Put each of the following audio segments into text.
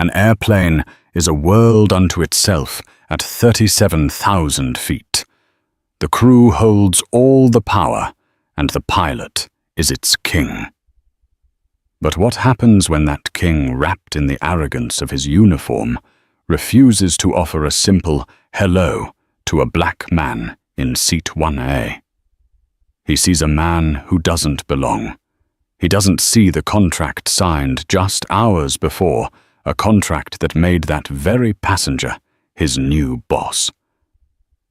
An airplane is a world unto itself at 37,000 feet. The crew holds all the power, and the pilot is its king. But what happens when that king, wrapped in the arrogance of his uniform, refuses to offer a simple hello to a black man in seat 1A? He sees a man who doesn't belong. He doesn't see the contract signed just hours before, a contract that made that very passenger his new boss.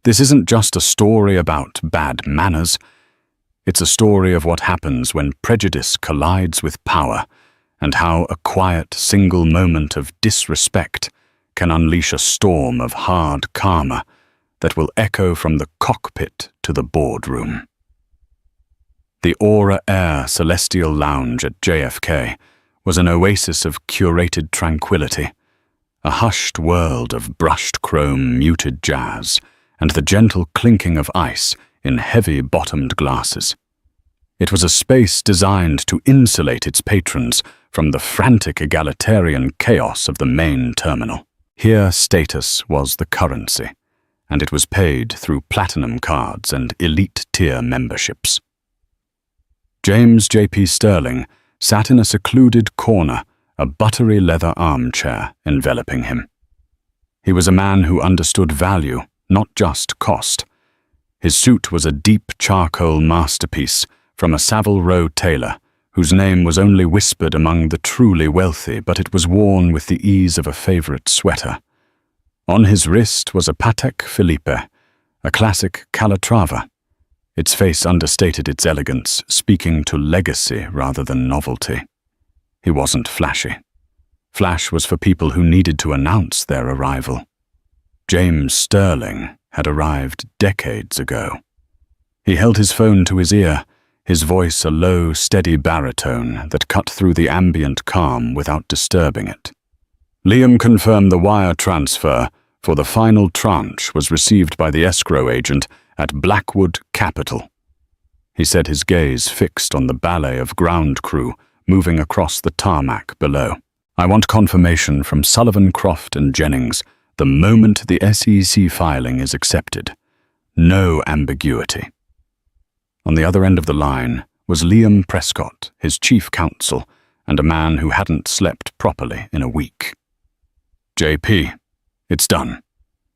This isn't just a story about bad manners. It's a story of what happens when prejudice collides with power, and how a quiet, single moment of disrespect can unleash a storm of hard karma that will echo from the cockpit to the boardroom. The Aura Air Celestial Lounge at JFK was an oasis of curated tranquility, a hushed world of brushed chrome muted jazz and the gentle clinking of ice in heavy-bottomed glasses. It was a space designed to insulate its patrons from the frantic egalitarian chaos of the main terminal. Here status was the currency, and it was paid through platinum cards and elite-tier memberships. James J.P. Sterling sat in a secluded corner, a buttery leather armchair enveloping him. He was a man who understood value, not just cost. His suit was a deep charcoal masterpiece from a Savile Row tailor, whose name was only whispered among the truly wealthy, but it was worn with the ease of a favorite sweater. On his wrist was a Patek Philippe, a classic Calatrava. Its face understated its elegance, speaking to legacy rather than novelty. He wasn't flashy. Flash was for people who needed to announce their arrival. James Sterling had arrived decades ago. He held his phone to his ear, his voice a low, steady baritone that cut through the ambient calm without disturbing it. Liam confirmed the wire transfer for the final tranche was received by the escrow agent at Blackwood Capital. He said, his gaze fixed on the ballet of ground crew moving across the tarmac below. I want confirmation from Sullivan, Croft and Jennings the moment the SEC filing is accepted. No ambiguity. On the other end of the line was Liam Prescott, his chief counsel, and a man who hadn't slept properly in a week. JP, it's done.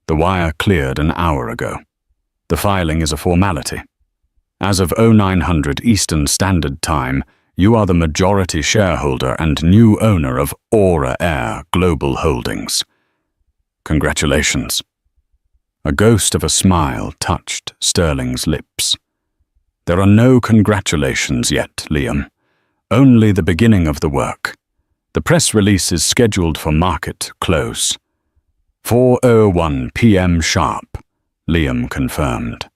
The wire cleared an hour ago. The filing is a formality. As of 0900 Eastern Standard Time, you are the majority shareholder and new owner of Aura Air Global Holdings. Congratulations. A ghost of a smile touched Sterling's lips. There are no congratulations yet, Liam. Only the beginning of the work. The press release is scheduled for market close. 4:01 p.m. sharp, Liam confirmed.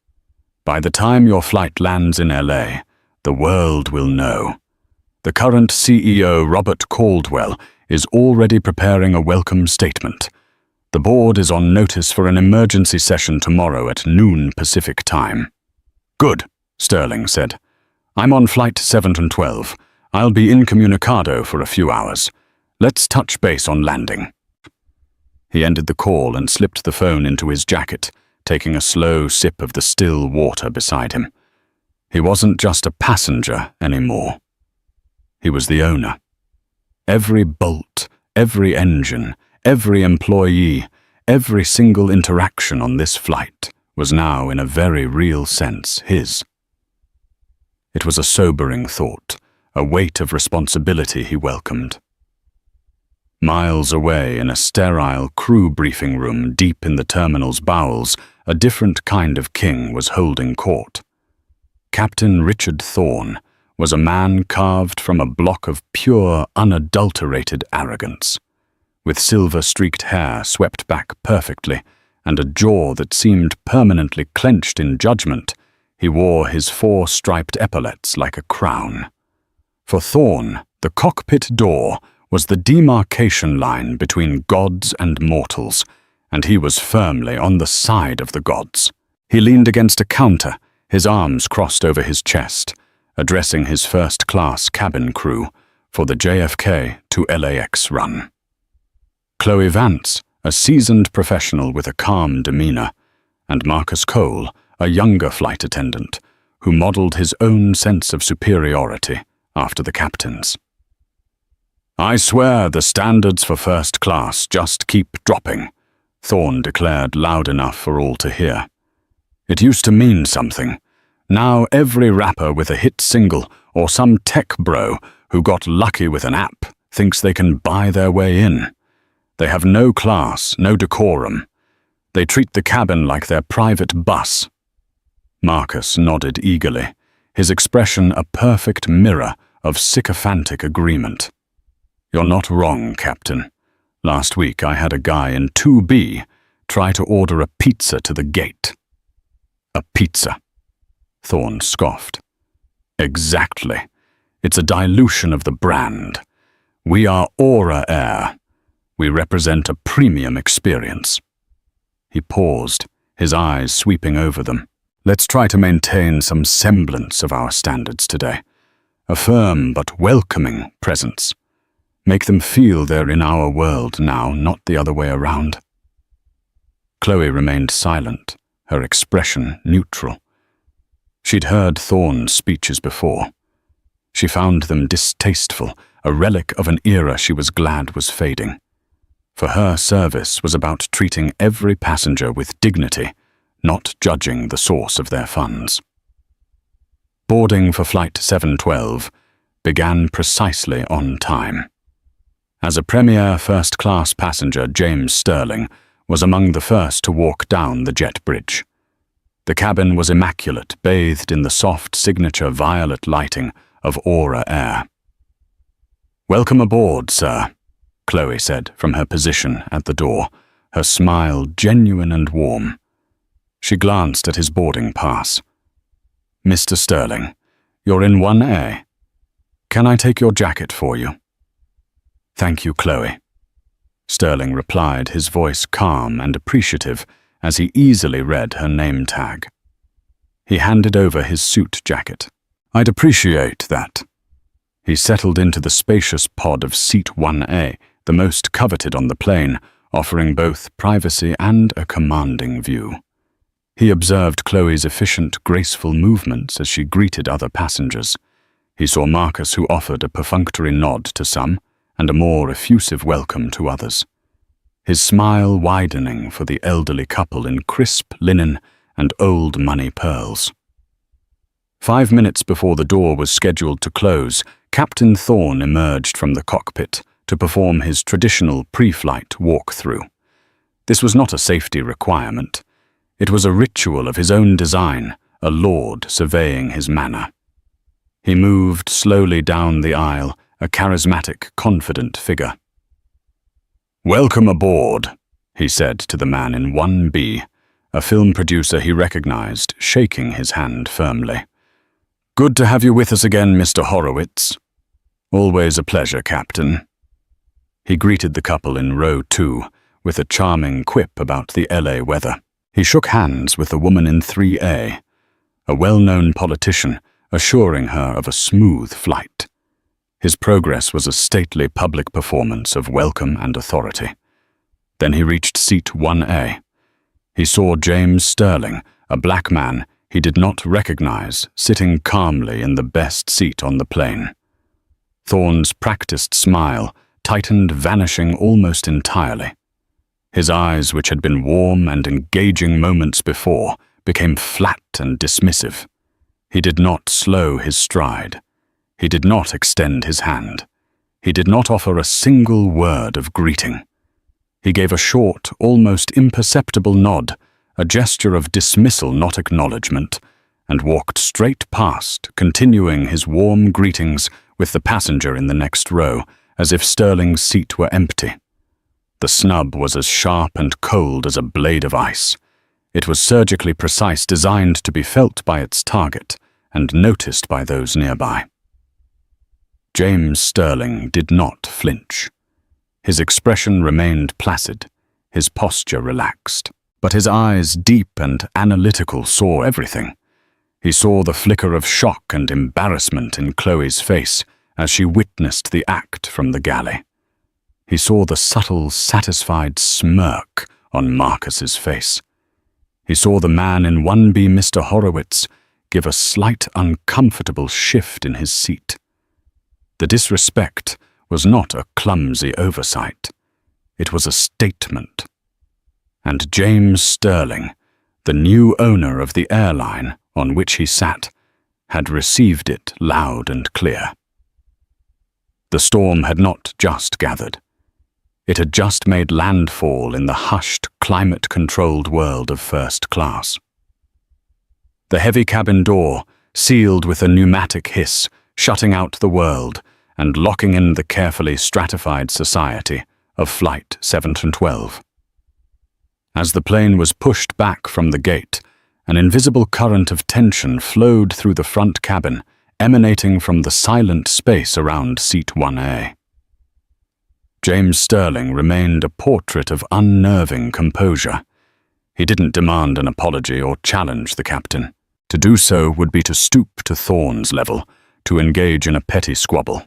By the time your flight lands in LA, the world will know. The current CEO, Robert Caldwell, is already preparing a welcome statement. The board is on notice for an emergency session tomorrow at noon Pacific time. Good, Sterling said. I'm on flight 712. I'll be incommunicado for a few hours. Let's touch base on landing. He ended the call and slipped the phone into his jacket, taking a slow sip of the still water beside him. He wasn't just a passenger anymore. He was the owner. Every bolt, every engine, every employee, every single interaction on this flight was now in a very real sense his. It was a sobering thought, a weight of responsibility he welcomed. Miles away in a sterile crew briefing room deep in the terminal's bowels, a different kind of king was holding court. Captain Richard Thorne was a man carved from a block of pure, unadulterated arrogance. With silver-streaked hair swept back perfectly and a jaw that seemed permanently clenched in judgment, he wore his 4 striped epaulets like a crown. For Thorne, the cockpit door was the demarcation line between gods and mortals, and he was firmly on the side of the gods. He leaned against a counter, his arms crossed over his chest, addressing his first-class cabin crew for the JFK to LAX run. Chloe Vance, a seasoned professional with a calm demeanor, and Marcus Cole, a younger flight attendant, who modeled his own sense of superiority after the captain's. "I swear the standards for first class just keep dropping," Thorne declared loud enough for all to hear. "It used to mean something. Now every rapper with a hit single or some tech bro who got lucky with an app thinks they can buy their way in. They have no class, no decorum. They treat the cabin like their private bus." Marcus nodded eagerly, his expression a perfect mirror of sycophantic agreement. "You're not wrong, Captain. Last week I had a guy in 2B try to order a pizza to the gate." "A pizza?" Thorne scoffed. "Exactly. It's a dilution of the brand. We are Aura Air. We represent a premium experience." He paused, his eyes sweeping over them. "Let's try to maintain some semblance of our standards today. A firm but welcoming presence. Make them feel they're in our world now, not the other way around." Chloe remained silent, her expression neutral. She'd heard Thorne's speeches before. She found them distasteful, a relic of an era she was glad was fading. For her, service was about treating every passenger with dignity, not judging the source of their funds. Boarding for Flight 712 began precisely on time. As a premier first-class passenger, James Sterling was among the first to walk down the jet bridge. The cabin was immaculate, bathed in the soft signature violet lighting of Aura Air. "Welcome aboard, sir," Chloe said from her position at the door, her smile genuine and warm. She glanced at his boarding pass. "Mr. Sterling, you're in 1A. Can I take your jacket for you?" "Thank you, Chloe," Sterling replied, his voice calm and appreciative as he easily read her name tag. He handed over his suit jacket. "I'd appreciate that." He settled into the spacious pod of Seat 1A, the most coveted on the plane, offering both privacy and a commanding view. He observed Chloe's efficient, graceful movements as she greeted other passengers. He saw Marcus, who offered a perfunctory nod to some and a more effusive welcome to others, his smile widening for the elderly couple in crisp linen and old money pearls. 5 minutes before the door was scheduled to close, Captain Thorne emerged from the cockpit to perform his traditional pre-flight walkthrough. This was not a safety requirement. It was a ritual of his own design, a lord surveying his manor. He moved slowly down the aisle, a charismatic, confident figure. "Welcome aboard," he said to the man in 1B, a film producer he recognized, shaking his hand firmly. "Good to have you with us again, Mr. Horowitz." "Always a pleasure, Captain." He greeted the couple in row 2 with a charming quip about the LA weather. He shook hands with the woman in 3A, a well-known politician, assuring her of a smooth flight. His progress was a stately public performance of welcome and authority. Then he reached Seat 1A. He saw James Sterling, a black man he did not recognize, sitting calmly in the best seat on the plane. Thorne's practiced smile tightened, vanishing almost entirely. His eyes, which had been warm and engaging moments before, became flat and dismissive. He did not slow his stride. He did not extend his hand. He did not offer a single word of greeting. He gave a short, almost imperceptible nod, a gesture of dismissal, not acknowledgement, and walked straight past, continuing his warm greetings with the passenger in the next row, as if Sterling's seat were empty. The snub was as sharp and cold as a blade of ice. It was surgically precise, designed to be felt by its target and noticed by those nearby. James Sterling did not flinch. His expression remained placid, his posture relaxed, but his eyes, deep and analytical, saw everything. He saw the flicker of shock and embarrassment in Chloe's face as she witnessed the act from the galley. He saw the subtle, satisfied smirk on Marcus's face. He saw the man in 1B Mr. Horowitz give a slight uncomfortable shift in his seat. The disrespect was not a clumsy oversight. It was a statement. And James Sterling, the new owner of the airline on which he sat, had received it loud and clear. The storm had not just gathered. It had just made landfall in the hushed, climate-controlled world of first class. The heavy cabin door, sealed with a pneumatic hiss, shutting out the world and locking in the carefully stratified society of Flight 712. As the plane was pushed back from the gate, an invisible current of tension flowed through the front cabin, emanating from the silent space around Seat 1A. James Sterling remained a portrait of unnerving composure. He didn't demand an apology or challenge the captain. To do so would be to stoop to Thorne's level, to engage in a petty squabble.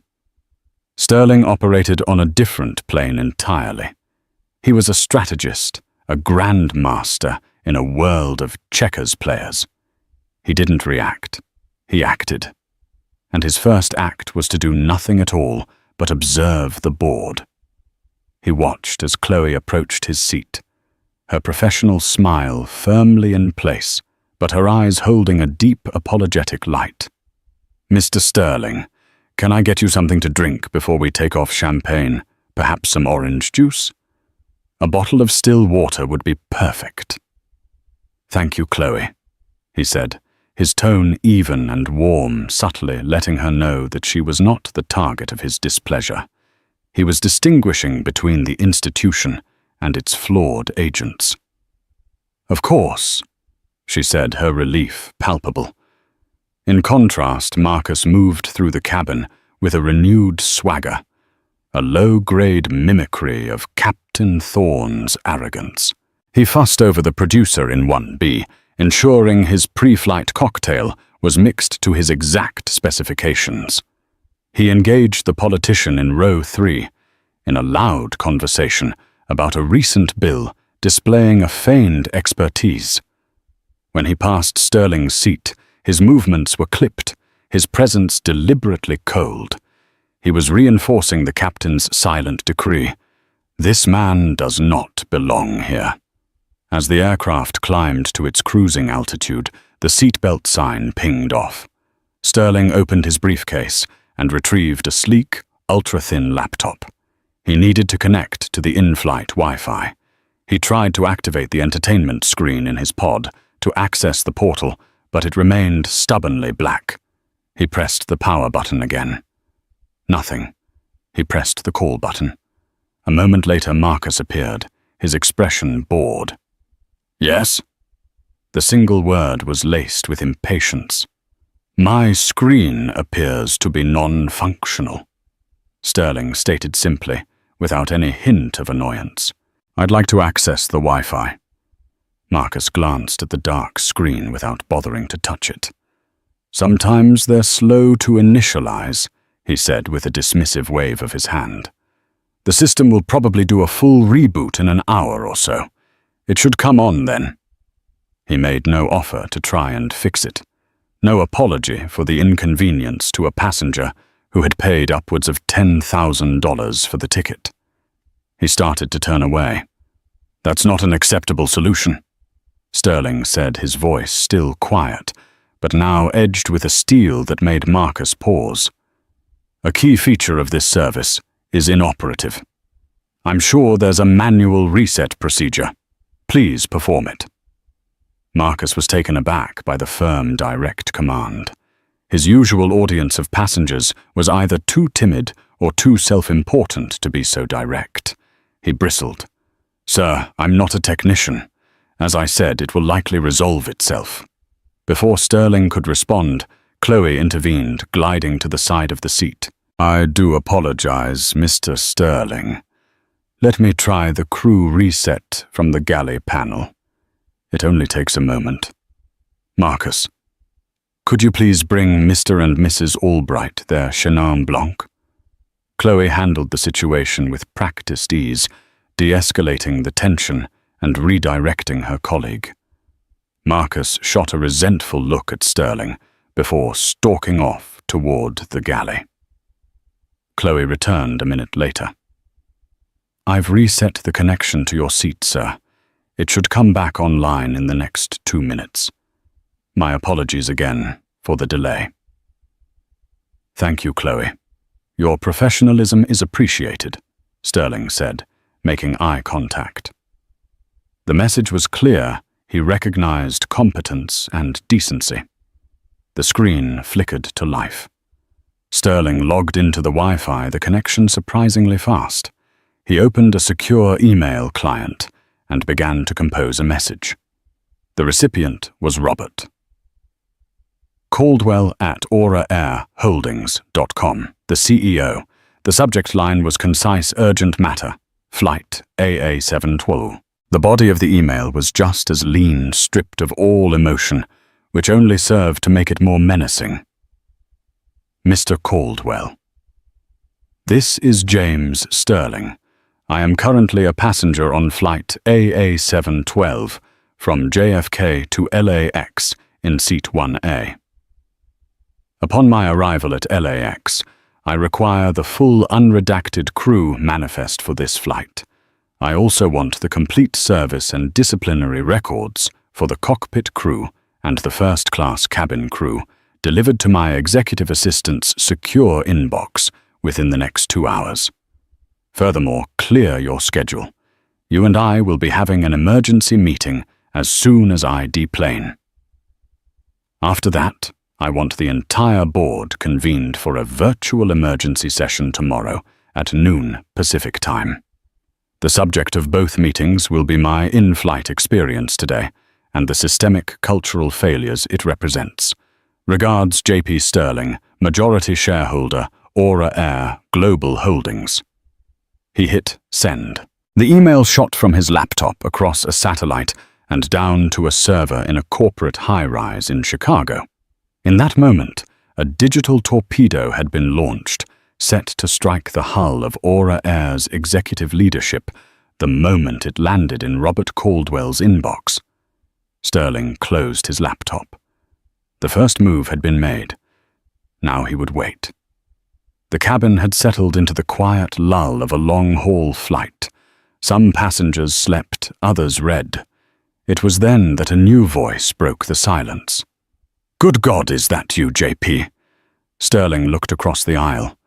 Sterling operated on a different plane entirely. He was a strategist, a grandmaster in a world of checkers players. He didn't react. He acted. And his first act was to do nothing at all but observe the board. He watched as Chloe approached his seat, her professional smile firmly in place, but her eyes holding a deep apologetic light. "Mr. Sterling, can I get you something to drink before we take off champagne? Perhaps some orange juice? A bottle of still water would be perfect." "Thank you, Chloe," he said, his tone even and warm, subtly letting her know that she was not the target of his displeasure. He was distinguishing between the institution and its flawed agents. "Of course," she said, her relief palpable. In contrast, Marcus moved through the cabin with a renewed swagger, a low-grade mimicry of Captain Thorne's arrogance. He fussed over the producer in 1B, ensuring his pre-flight cocktail was mixed to his exact specifications. He engaged the politician in row 3 in a loud conversation about a recent bill displaying a feigned expertise. When he passed Sterling's seat, his movements were clipped, his presence deliberately cold. He was reinforcing the captain's silent decree. This man does not belong here. As the aircraft climbed to its cruising altitude, the seatbelt sign pinged off. Sterling opened his briefcase and retrieved a sleek, ultra-thin laptop. He needed to connect to the in-flight Wi-Fi. He tried to activate the entertainment screen in his pod to access the portal, but it remained stubbornly black. He pressed the power button again. Nothing. He pressed the call button. A moment later, Marcus appeared, his expression bored. "Yes?" The single word was laced with impatience. "My screen appears to be non-functional," Sterling stated simply, without any hint of annoyance. "I'd like to access the Wi-Fi." Marcus glanced at the dark screen without bothering to touch it. "Sometimes they're slow to initialize," he said with a dismissive wave of his hand. "The system will probably do a full reboot in an hour or so. It should come on then." He made no offer to try and fix it, no apology for the inconvenience to a passenger who had paid upwards of $10,000 for the ticket. He started to turn away. "That's not an acceptable solution," Sterling said, his voice still quiet, but now edged with a steel that made Marcus pause. "A key feature of this service is inoperative. I'm sure there's a manual reset procedure. Please perform it." Marcus was taken aback by the firm, direct command. His usual audience of passengers was either too timid or too self-important to be so direct. He bristled. "Sir, I'm not a technician. As I said, it will likely resolve itself." Before Sterling could respond, Chloe intervened, gliding to the side of the seat. "I do apologize, Mr. Sterling. Let me try the crew reset from the galley panel. It only takes a moment. Marcus, could you please bring Mr. and Mrs. Albright their Chenin Blanc?" Chloe handled the situation with practiced ease, de-escalating the tension and redirecting her colleague. Marcus shot a resentful look at Sterling before stalking off toward the galley. Chloe returned a minute later. "I've reset the connection to your seat, sir. It should come back online in the next 2 minutes. My apologies again for the delay." "Thank you, Chloe. Your professionalism is appreciated," Sterling said, making eye contact. The message was clear. He recognized competence and decency. The screen flickered to life. Sterling logged into the Wi-Fi, the connection surprisingly fast. He opened a secure email client and began to compose a message. The recipient was Robert. Caldwell at auraairholdings.com, the CEO. The subject line was concise, urgent matter, flight AA712. The body of the email was just as lean, stripped of all emotion, which only served to make it more menacing. Mr. Caldwell. This is James Sterling. I am currently a passenger on flight AA712 from JFK to LAX in seat 1A. Upon my arrival at LAX, I require the full unredacted crew manifest for this flight. I also want the complete service and disciplinary records for the cockpit crew and the first-class cabin crew delivered to my executive assistant's secure inbox within the next 2 hours. Furthermore, clear your schedule. You and I will be having an emergency meeting as soon as I deplane. After that, I want the entire board convened for a virtual emergency session tomorrow at noon Pacific time. The subject of both meetings will be my in-flight experience today and the systemic cultural failures it represents. Regards, J.P. Sterling, majority shareholder, Aura Air Global Holdings. He hit send. The email shot from his laptop across a satellite and down to a server in a corporate high-rise in Chicago. In that moment, a digital torpedo had been launched, set to strike the hull of Aura Air's executive leadership the moment it landed in Robert Caldwell's inbox. Sterling closed his laptop. The first move had been made. Now he would wait. The cabin had settled into the quiet lull of a long-haul flight. Some passengers slept, others read. It was then that a new voice broke the silence. "Good God, is that you, JP?" Sterling looked across the aisle.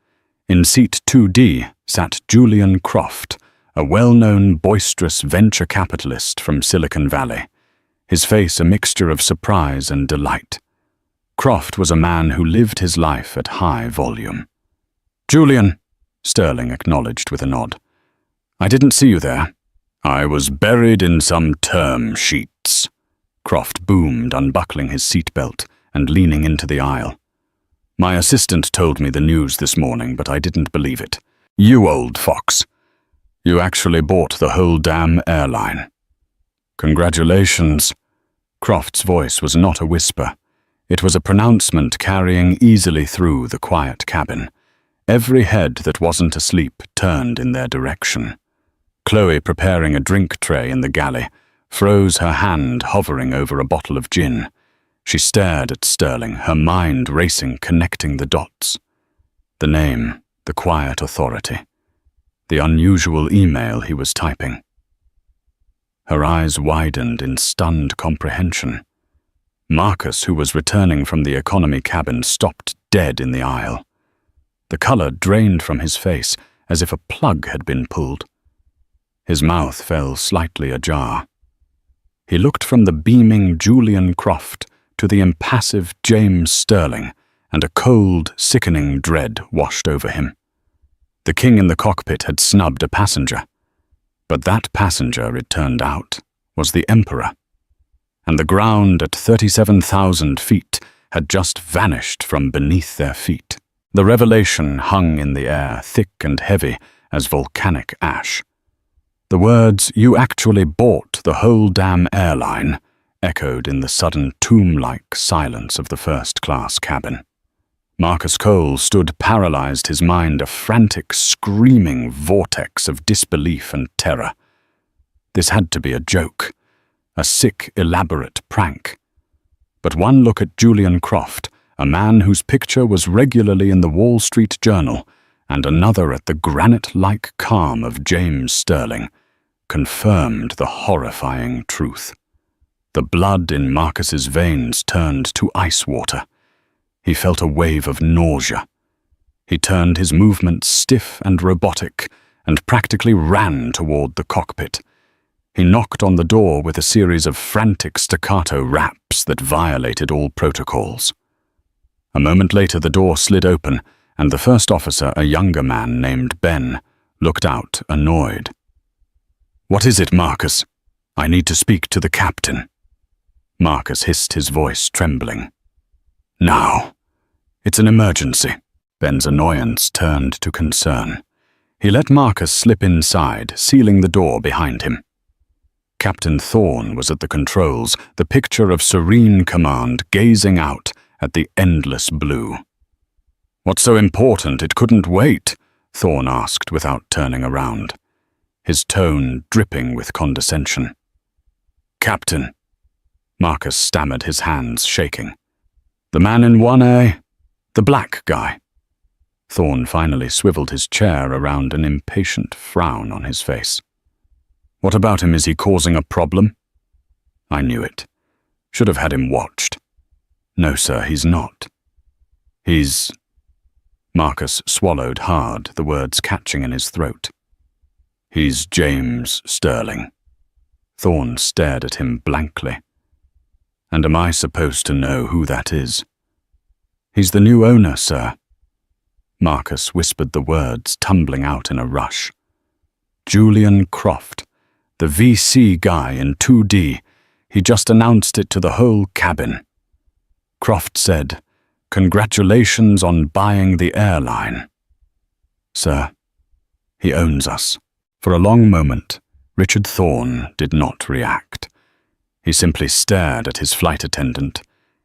In seat 2D sat Julian Croft, a well-known boisterous venture capitalist from Silicon Valley, his face a mixture of surprise and delight. Croft was a man who lived his life at high volume. "Julian," Sterling acknowledged with a nod. "I didn't see you there." "I was buried in some term sheets," Croft boomed, unbuckling his seatbelt and leaning into the aisle. "My assistant told me the news this morning, but I didn't believe it. You old fox. You actually bought the whole damn airline." "Congratulations." Croft's voice was not a whisper. It was a pronouncement carrying easily through the quiet cabin. Every head that wasn't asleep turned in their direction. Chloe, preparing a drink tray in the galley, froze her hand hovering over a bottle of gin. She stared at Sterling, her mind racing, connecting the dots. The name, the quiet authority, the unusual email he was typing. Her eyes widened in stunned comprehension. Marcus, who was returning from the economy cabin, stopped dead in the aisle. The color drained from his face as if a plug had been pulled. His mouth fell slightly ajar. He looked from the beaming Julian Croft to the impassive James Sterling, and a cold, sickening dread washed over him. The king in the cockpit had snubbed a passenger, but that passenger, it turned out, was the Emperor, and the ground at 37,000 feet had just vanished from beneath their feet. The revelation hung in the air, thick and heavy as volcanic ash. The words, "You actually bought the whole damn airline," echoed in the sudden tomb-like silence of the first-class cabin. Marcus Cole stood paralyzed, his mind a frantic, screaming vortex of disbelief and terror. This had to be a joke, a sick, elaborate prank. But one look at Julian Croft, a man whose picture was regularly in the Wall Street Journal, and another at the granite-like calm of James Sterling, confirmed the horrifying truth. The blood in Marcus's veins turned to ice water. He felt a wave of nausea. He turned his movements stiff and robotic and practically ran toward the cockpit. He knocked on the door with a series of frantic staccato raps that violated all protocols. A moment later, the door slid open, and the first officer, a younger man named Ben, looked out, annoyed. "What is it, Marcus? I need to speak to the captain." Marcus hissed, his voice trembling. "Now. It's an emergency." Ben's annoyance turned to concern. He let Marcus slip inside, sealing the door behind him. Captain Thorne was at the controls, the picture of serene command gazing out at the endless blue. "What's so important it couldn't wait?" Thorne asked without turning around, his tone dripping with condescension. "Captain," Marcus stammered, his hands shaking. "The man in 1A, the black guy." Thorne finally swiveled his chair around, an impatient frown on his face. "What about him? Is he causing a problem?" "I knew it. Should have had him watched." "No, sir, he's not." "He's—" Marcus swallowed hard, the words catching in his throat. "He's James Sterling." Thorne stared at him blankly. "And am I supposed to know who that is?" "He's the new owner, sir." Marcus whispered the words, tumbling out in a rush. Julian Croft, the VC guy in 2D. He just announced it to the whole cabin. Croft said, "Congratulations on buying the airline." "Sir, he owns us." For a long moment, Richard Thorne did not react. He simply stared at his flight attendant,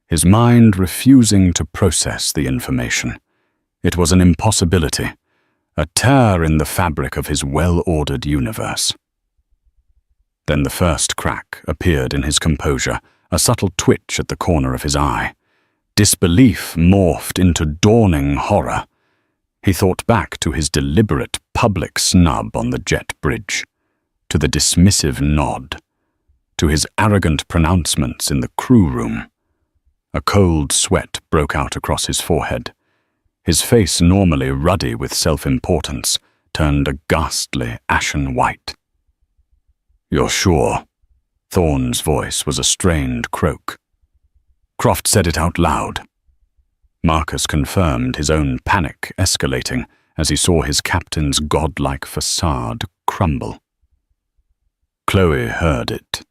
his mind refusing to process the information. It was an impossibility, a tear in the fabric of his well-ordered universe. Then the first crack appeared in his composure, a subtle twitch at the corner of his eye. Disbelief morphed into dawning horror. He thought back to his deliberate public snub on the jet bridge, to the dismissive nod, to his arrogant pronouncements in the crew room. A cold sweat broke out across his forehead. His face, normally ruddy with self-importance, turned a ghastly ashen white. "You're sure?" Thorne's voice was a strained croak. Croft said it out loud. Marcus confirmed, his own panic escalating as he saw his captain's godlike facade crumble. Chloe heard it.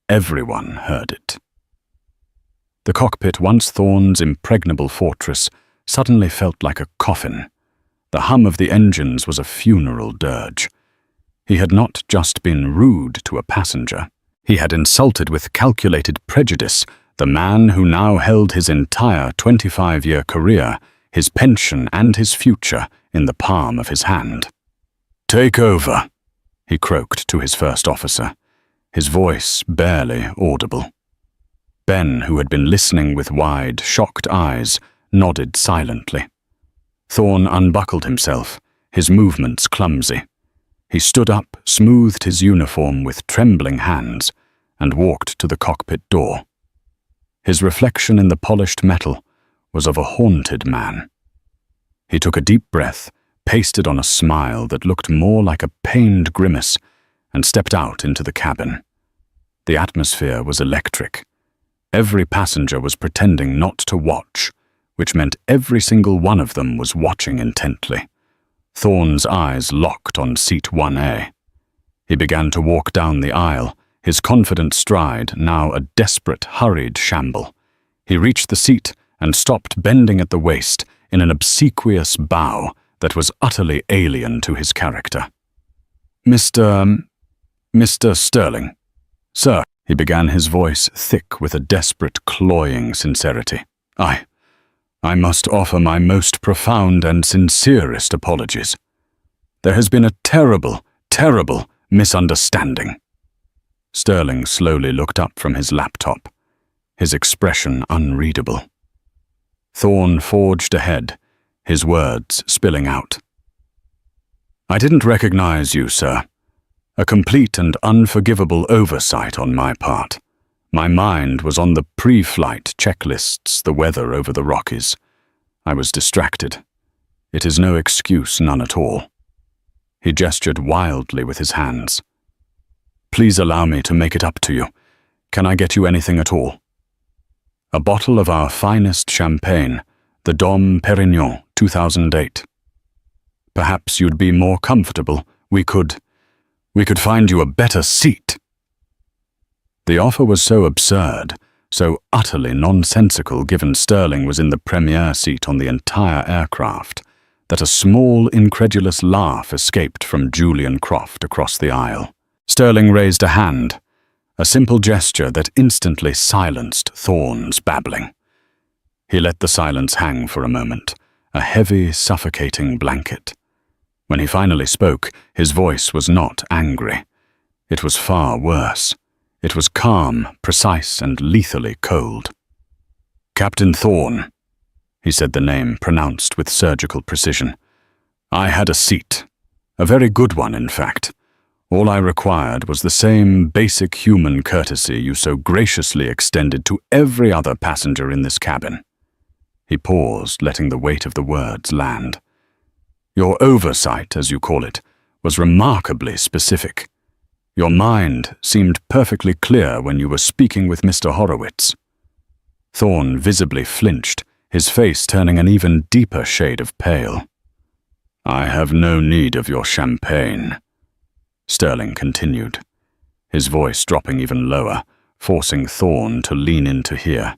Everyone heard it. The cockpit, once Thorne's impregnable fortress, suddenly felt like a coffin. The hum of the engines was a funeral dirge. He had not just been rude to a passenger. He had insulted with calculated prejudice the man who now held his entire 25-year career, his pension and his future in the palm of his hand. "Take over," he croaked to his first officer, his voice barely audible. Ben, who had been listening with wide, shocked eyes, nodded silently. Thorne unbuckled himself, his movements clumsy. He stood up, smoothed his uniform with trembling hands, and walked to the cockpit door. His reflection in the polished metal was of a haunted man. He took a deep breath, pasted on a smile that looked more like a pained grimace, and stepped out into the cabin. The atmosphere was electric. Every passenger was pretending not to watch, which meant every single one of them was watching intently. Thorne's eyes locked on seat 1A. He began to walk down the aisle, his confident stride now a desperate, hurried shamble. He reached the seat and stopped, bending at the waist in an obsequious bow that was utterly alien to his character. Mr. Sterling. Sir," he began, his voice thick with a desperate, cloying sincerity. I must offer my most profound and sincerest apologies. There has been a terrible, terrible misunderstanding." Sterling slowly looked up from his laptop, his expression unreadable. Thorne forged ahead, his words spilling out. "I didn't recognize you, sir. A complete and unforgivable oversight on my part. My mind was on the pre-flight checklists, the weather over the Rockies. I was distracted. It is no excuse, none at all." He gestured wildly with his hands. "Please allow me to make it up to you. Can I get you anything at all?" "A bottle of our finest champagne, the Dom Perignon 2008. Perhaps you'd be more comfortable. We could find you a better seat." The offer was so absurd, so utterly nonsensical given Sterling was in the premier seat on the entire aircraft, that a small, incredulous laugh escaped from Julian Croft across the aisle. Sterling raised a hand, a simple gesture that instantly silenced Thorne's babbling. He let the silence hang for a moment, a heavy, suffocating blanket. When he finally spoke, his voice was not angry. It was far worse. It was calm, precise, and lethally cold. "Captain Thorne," he said the name pronounced with surgical precision. "I had a seat. A very good one, in fact. All I required was the same basic human courtesy you so graciously extended to every other passenger in this cabin." He paused, letting the weight of the words land. "Your oversight, as you call it, was remarkably specific. Your mind seemed perfectly clear when you were speaking with Mr. Horowitz." Thorne visibly flinched, his face turning an even deeper shade of pale. "I have no need of your champagne," Sterling continued, his voice dropping even lower, forcing Thorne to lean in to hear.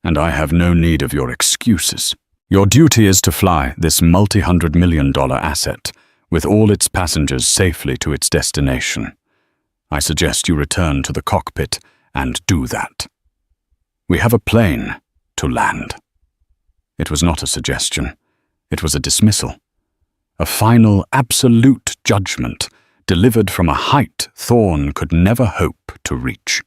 "And I have no need of your excuses. Your duty is to fly this multi-hundred-million-dollar asset with all its passengers safely to its destination. I suggest you return to the cockpit and do that. We have a plane to land." It was not a suggestion. It was a dismissal. A final, absolute judgment delivered from a height Thorne could never hope to reach.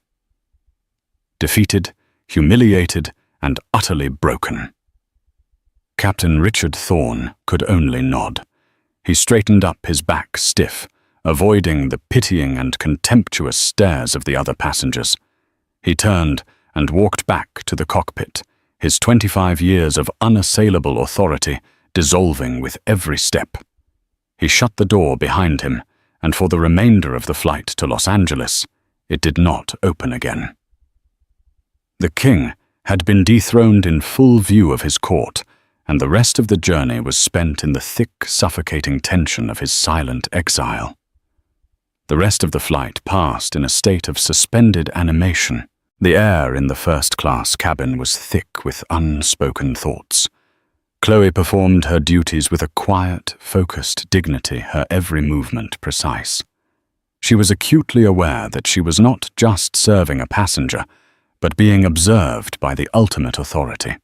Defeated, humiliated, and utterly broken. Captain Richard Thorne could only nod. He straightened up, his back stiff, avoiding the pitying and contemptuous stares of the other passengers. He turned and walked back to the cockpit, his 25 years of unassailable authority dissolving with every step. He shut the door behind him, and for the remainder of the flight to Los Angeles, it did not open again. The king had been dethroned in full view of his court, and the rest of the journey was spent in the thick, suffocating tension of his silent exile. The rest of the flight passed in a state of suspended animation. The air in the first-class cabin was thick with unspoken thoughts. Chloe performed her duties with a quiet, focused dignity, her every movement precise. She was acutely aware that she was not just serving a passenger, but being observed by the ultimate authority.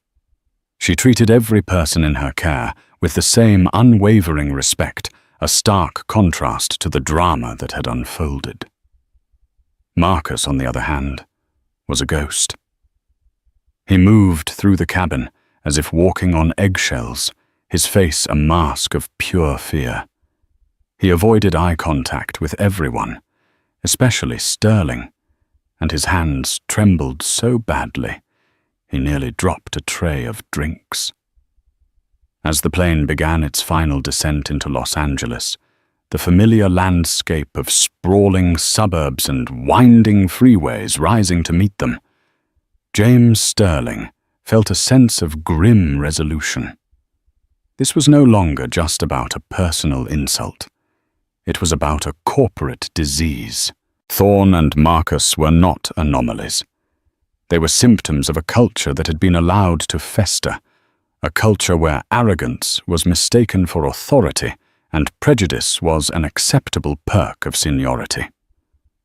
She treated every person in her care with the same unwavering respect, a stark contrast to the drama that had unfolded. Marcus, on the other hand, was a ghost. He moved through the cabin as if walking on eggshells, his face a mask of pure fear. He avoided eye contact with everyone, especially Sterling, and his hands trembled so badly he nearly dropped a tray of drinks. As the plane began its final descent into Los Angeles, the familiar landscape of sprawling suburbs and winding freeways rising to meet them, James Sterling felt a sense of grim resolution. This was no longer just about a personal insult. It was about a corporate disease. Thorne and Marcus were not anomalies. They were symptoms of a culture that had been allowed to fester, a culture where arrogance was mistaken for authority and prejudice was an acceptable perk of seniority.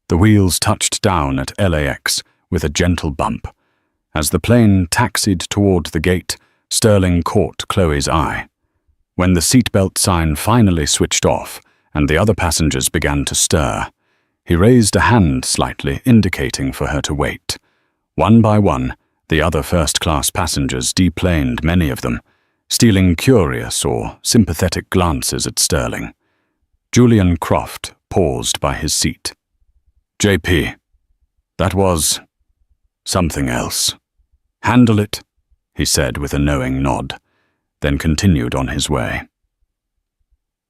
The wheels touched down at LAX with a gentle bump. As the plane taxied toward the gate, Sterling caught Chloe's eye. When the seatbelt sign finally switched off and the other passengers began to stir, he raised a hand slightly, indicating for her to wait. One by one, the other first-class passengers deplaned, many of them, stealing curious or sympathetic glances at Sterling. Julian Croft paused by his seat. "JP, that was something else. Handle it," he said with a knowing nod, then continued on his way.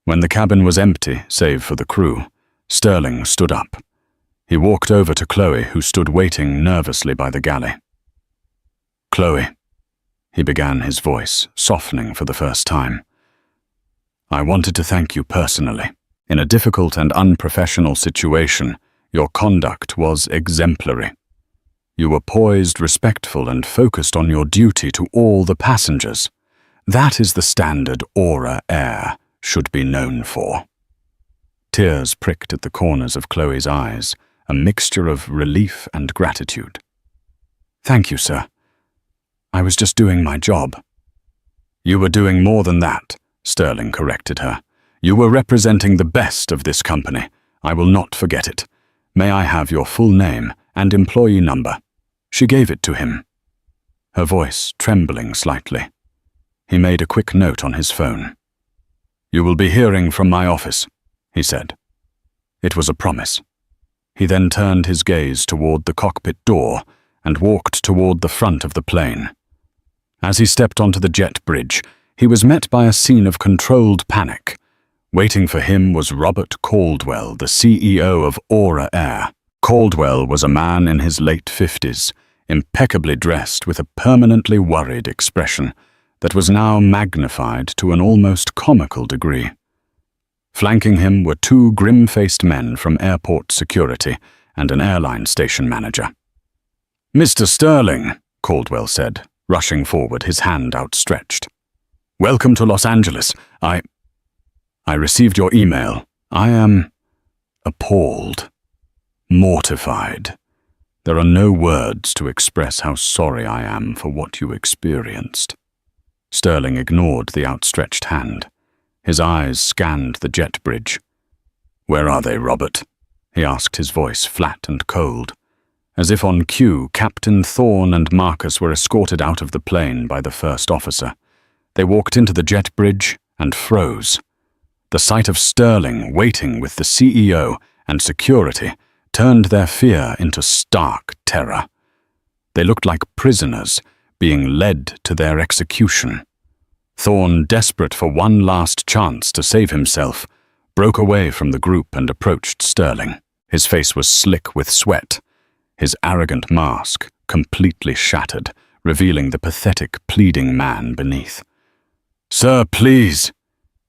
When the cabin was empty, save for the crew, Sterling stood up. He walked over to Chloe, who stood waiting nervously by the galley. "Chloe," he began, his voice softening for the first time, "I wanted to thank you personally. In a difficult and unprofessional situation, your conduct was exemplary. You were poised, respectful, and focused on your duty to all the passengers. That is the standard Aura Air should be known for." Tears pricked at the corners of Chloe's eyes, a mixture of relief and gratitude. "Thank you, sir. I was just doing my job." "You were doing more than that," Sterling corrected her. "You were representing the best of this company. I will not forget it. May I have your full name and employee number?" She gave it to him, her voice trembling slightly. He made a quick note on his phone. "You will be hearing from my office," he said. It was a promise. He then turned his gaze toward the cockpit door and walked toward the front of the plane. As he stepped onto the jet bridge, he was met by a scene of controlled panic. Waiting for him was Robert Caldwell, the CEO of Aura Air. Caldwell was a man in his late 50s, impeccably dressed with a permanently worried expression that was now magnified to an almost comical degree. Flanking him were two grim-faced men from airport security and an airline station manager. "Mr. Sterling," Caldwell said, rushing forward, his hand outstretched. "Welcome to Los Angeles. I received your email. I am appalled, mortified. There are no words to express how sorry I am for what you experienced." Sterling ignored the outstretched hand. His eyes scanned the jet bridge. "Where are they, Robert?" he asked, his voice flat and cold. As if on cue, Captain Thorne and Marcus were escorted out of the plane by the first officer. They walked into the jet bridge and froze. The sight of Sterling waiting with the CEO and security turned their fear into stark terror. They looked like prisoners being led to their execution. Thorne, desperate for one last chance to save himself, broke away from the group and approached Sterling. His face was slick with sweat, his arrogant mask completely shattered, revealing the pathetic, pleading man beneath. "Sir, please,"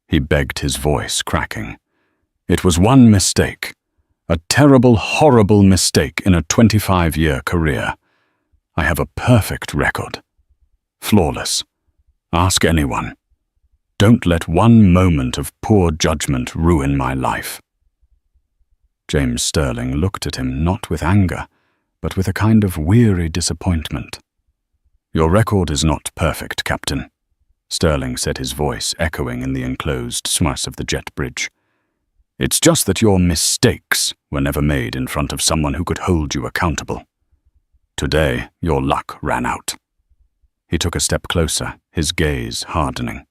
he begged, his voice cracking. "It was one mistake. A terrible, horrible mistake in a 25-year career. I have a perfect record. Flawless. Ask anyone. Don't let one moment of poor judgment ruin my life." James Sterling looked at him not with anger, but with a kind of weary disappointment. "Your record is not perfect, Captain," Sterling said, his voice echoing in the enclosed space of the jet bridge. "It's just that your mistakes were never made in front of someone who could hold you accountable. Today, your luck ran out." He took a step closer, his gaze hardening.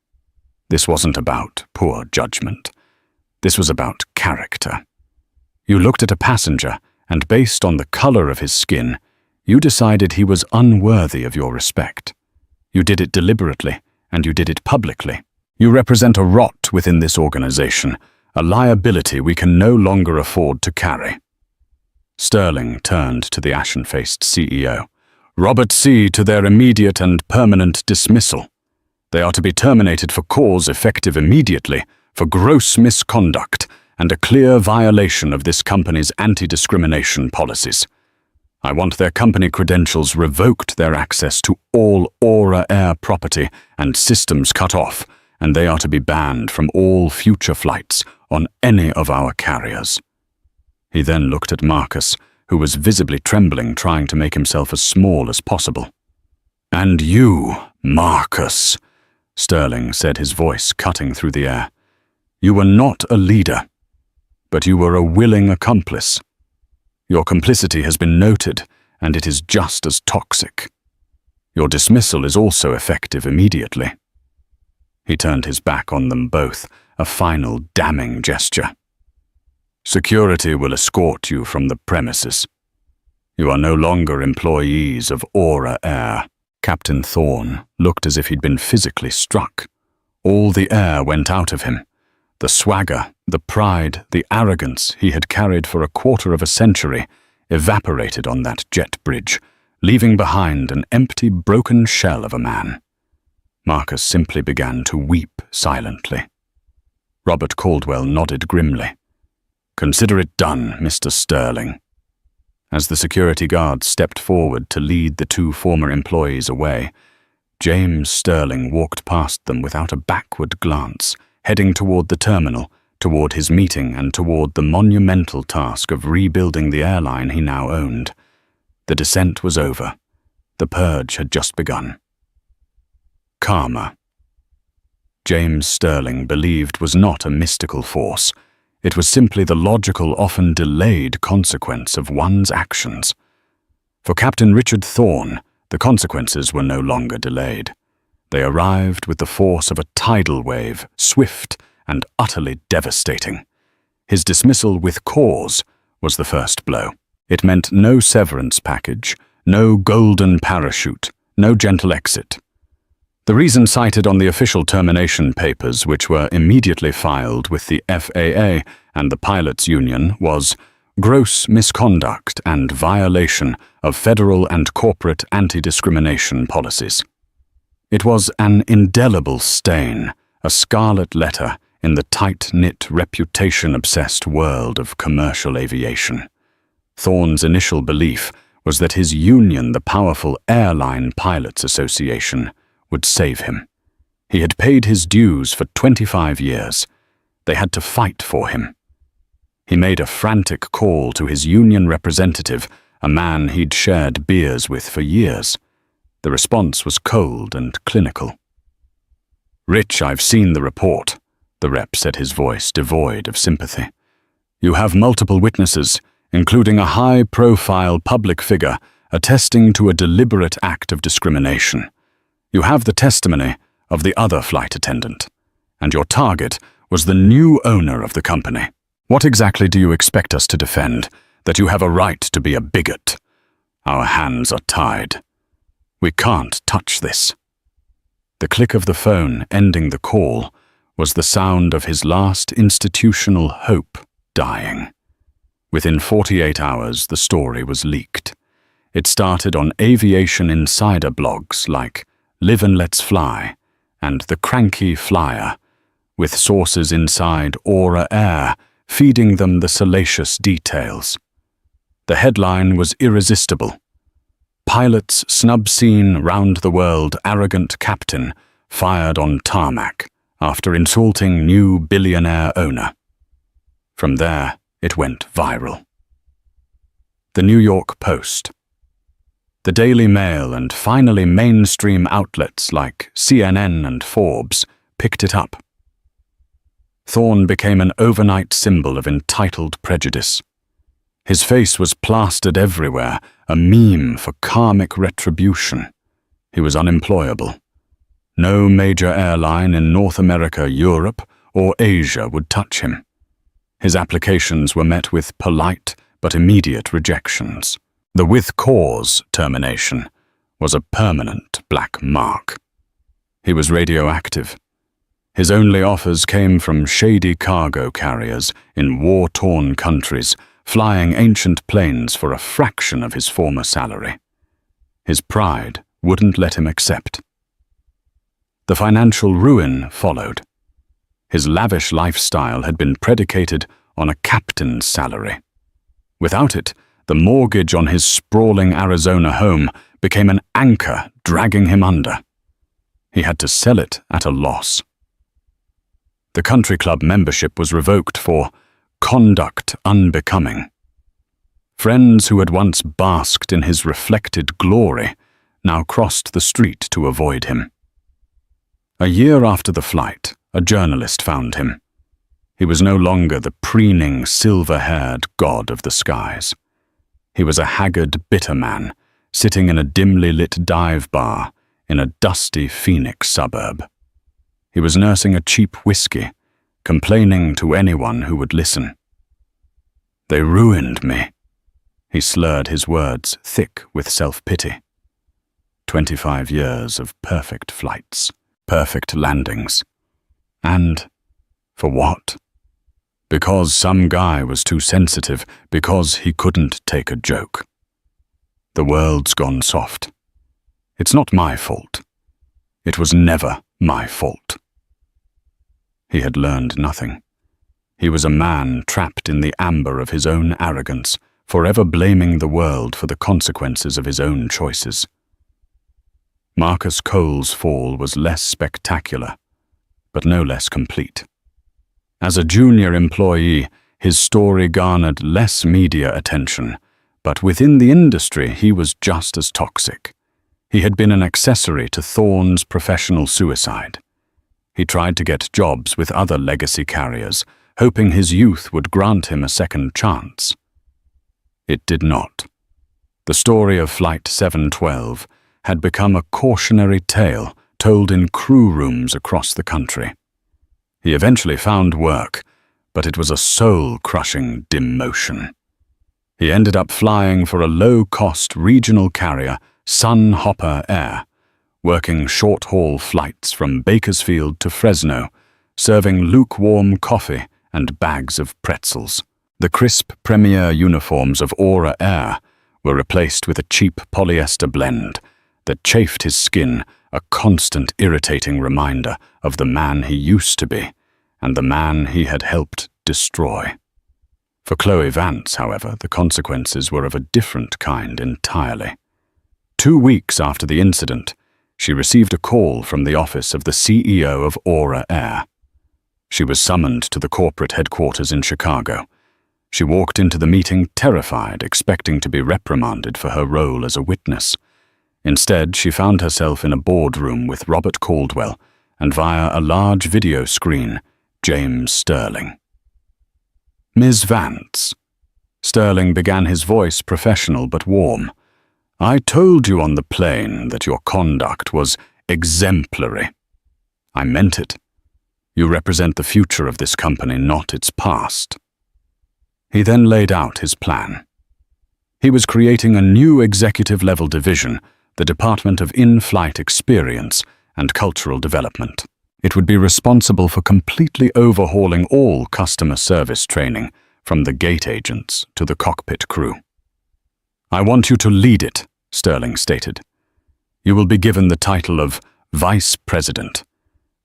"This wasn't about poor judgment. This was about character. You looked at a passenger, and based on the color of his skin, you decided he was unworthy of your respect. You did it deliberately, and you did it publicly. You represent a rot within this organization, a liability we can no longer afford to carry." Sterling turned to the ashen-faced CEO. "Robert C. to their immediate and permanent dismissal. They are to be terminated for cause effective immediately, for gross misconduct and a clear violation of this company's anti-discrimination policies. I want their company credentials revoked, their access to all Aura Air property and systems cut off, and they are to be banned from all future flights on any of our carriers." He then looked at Marcus, who was visibly trembling, trying to make himself as small as possible. "And you, Marcus, Sterling said, his voice cutting through the air. You were not a leader, but you were a willing accomplice. Your complicity has been noted, and it is just as toxic. Your dismissal is also effective immediately. He turned his back on them both, a final damning gesture. Security will escort you from the premises. You are no longer employees of Aura Air. Captain Thorne looked as if he'd been physically struck. All the air went out of him. The swagger, the pride, the arrogance he had carried for a quarter of a century evaporated on that jet bridge, leaving behind an empty, broken shell of a man. Marcus simply began to weep silently. Robert Caldwell nodded grimly. Consider it done, Mr. Sterling. As the security guard stepped forward to lead the two former employees away, James Sterling walked past them without a backward glance, heading toward the terminal, toward his meeting and toward the monumental task of rebuilding the airline he now owned. The descent was over. The purge had just begun. Karma. James Sterling believed was not a mystical force. It was simply the logical, often delayed consequence of one's actions. For Captain Richard Thorne, the consequences were no longer delayed. They arrived with the force of a tidal wave, swift and utterly devastating. His dismissal with cause was the first blow. It meant no severance package, no golden parachute, no gentle exit. The reason cited on the official termination papers, which were immediately filed with the FAA and the pilots' union, was gross misconduct and violation of federal and corporate anti-discrimination policies. It was an indelible stain, a scarlet letter in the tight-knit, reputation-obsessed world of commercial aviation. Thorne's initial belief was that his union, the powerful Airline Pilots Association, would save him. He had paid his dues for 25 years. They had to fight for him. He made a frantic call to his union representative, a man he'd shared beers with for years. The response was cold and clinical. "Rich, I've seen the report," the rep said, his voice devoid of sympathy. "You have multiple witnesses, including a high-profile public figure, attesting to a deliberate act of discrimination. You have the testimony of the other flight attendant, and your target was the new owner of the company. What exactly do you expect us to defend? That you have a right to be a bigot? Our hands are tied. We can't touch this." The click of the phone ending the call was the sound of his last institutional hope dying. Within 48 hours, the story was leaked. It started on aviation insider blogs like Live and Let's Fly and The Cranky Flyer, with sources inside Aura Air feeding them the salacious details. The headline was irresistible. Pilots snub scene round the world arrogant captain fired on tarmac after insulting new billionaire owner. From there, it went viral. The New York Post, the Daily Mail, and finally mainstream outlets like CNN and Forbes picked it up. Thorne became an overnight symbol of entitled prejudice. His face was plastered everywhere, a meme for karmic retribution. He was unemployable. No major airline in North America, Europe, or Asia would touch him. His applications were met with polite but immediate rejections. The with cause termination was a permanent black mark. He was radioactive. His only offers came from shady cargo carriers in war-torn countries, flying ancient planes for a fraction of his former salary. His pride wouldn't let him accept. The financial ruin followed. His lavish lifestyle had been predicated on a captain's salary. Without it, the mortgage on his sprawling Arizona home became an anchor dragging him under. He had to sell it at a loss. The country club membership was revoked for conduct unbecoming. Friends who had once basked in his reflected glory now crossed the street to avoid him. A year after the flight, a journalist found him. He was no longer the preening, silver-haired god of the skies. He was a haggard, bitter man, sitting in a dimly lit dive bar in a dusty Phoenix suburb. He was nursing a cheap whiskey, complaining to anyone who would listen. "They ruined me." He slurred his words, thick with self-pity. 25 years of perfect flights, perfect landings. And for what? Because some guy was too sensitive, because he couldn't take a joke. The world's gone soft. It's not my fault. It was never my fault. He had learned nothing. He was a man trapped in the amber of his own arrogance, forever blaming the world for the consequences of his own choices. Marcus Cole's fall was less spectacular, but no less complete. As a junior employee, his story garnered less media attention, but within the industry he was just as toxic. He had been an accessory to Thorne's professional suicide. He tried to get jobs with other legacy carriers, hoping his youth would grant him a second chance. It did not. The story of Flight 712 had become a cautionary tale told in crew rooms across the country. He eventually found work, but it was a soul-crushing demotion. He ended up flying for a low-cost regional carrier, Sunhopper Air, working short-haul flights from Bakersfield to Fresno, serving lukewarm coffee and bags of pretzels. The crisp premier uniforms of Aura Air were replaced with a cheap polyester blend that chafed his skin, a constant irritating reminder of the man he used to be and the man he had helped destroy. For Chloe Vance, however, the consequences were of a different kind entirely. 2 weeks after the incident, she received a call from the office of the CEO of Aura Air. She was summoned to the corporate headquarters in Chicago. She walked into the meeting terrified, expecting to be reprimanded for her role as a witness. Instead, she found herself in a boardroom with Robert Caldwell, and via a large video screen, James Sterling. "Ms. Vance." Sterling began, his voice professional but warm. "I told you on the plane that your conduct was exemplary. I meant it. You represent the future of this company, not its past." He then laid out his plan. He was creating a new executive-level division, the Department of In-Flight Experience and Cultural Development. It would be responsible for completely overhauling all customer service training, from the gate agents to the cockpit crew. "I want you to lead it," Sterling stated. "You will be given the title of Vice President.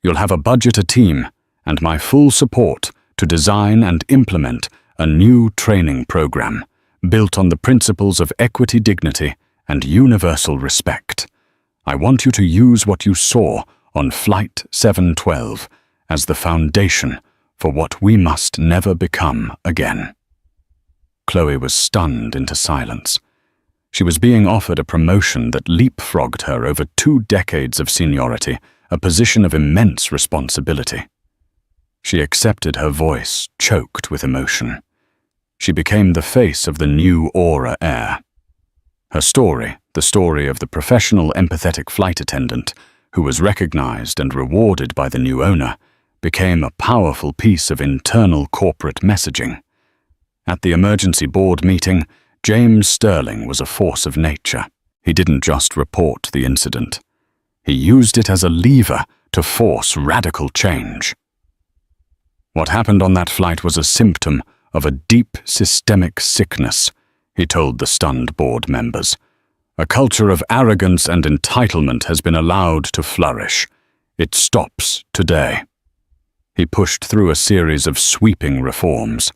You'll have a budget, a team, and my full support to design and implement a new training program built on the principles of equity, dignity, and universal respect. I want you to use what you saw on Flight 712 as the foundation for what we must never become again." Chloe was stunned into silence. She was being offered a promotion that leapfrogged her over 2 decades of seniority, a position of immense responsibility. She accepted, her voice choked with emotion. She became the face of the new Aura Air. Her story, the story of the professional, empathetic flight attendant who was recognized and rewarded by the new owner, became a powerful piece of internal corporate messaging. At the emergency board meeting, James Sterling was a force of nature. He didn't just report the incident. He used it as a lever to force radical change. "What happened on that flight was a symptom of a deep systemic sickness," he told the stunned board members. "A culture of arrogance and entitlement has been allowed to flourish. It stops today." He pushed through a series of sweeping reforms.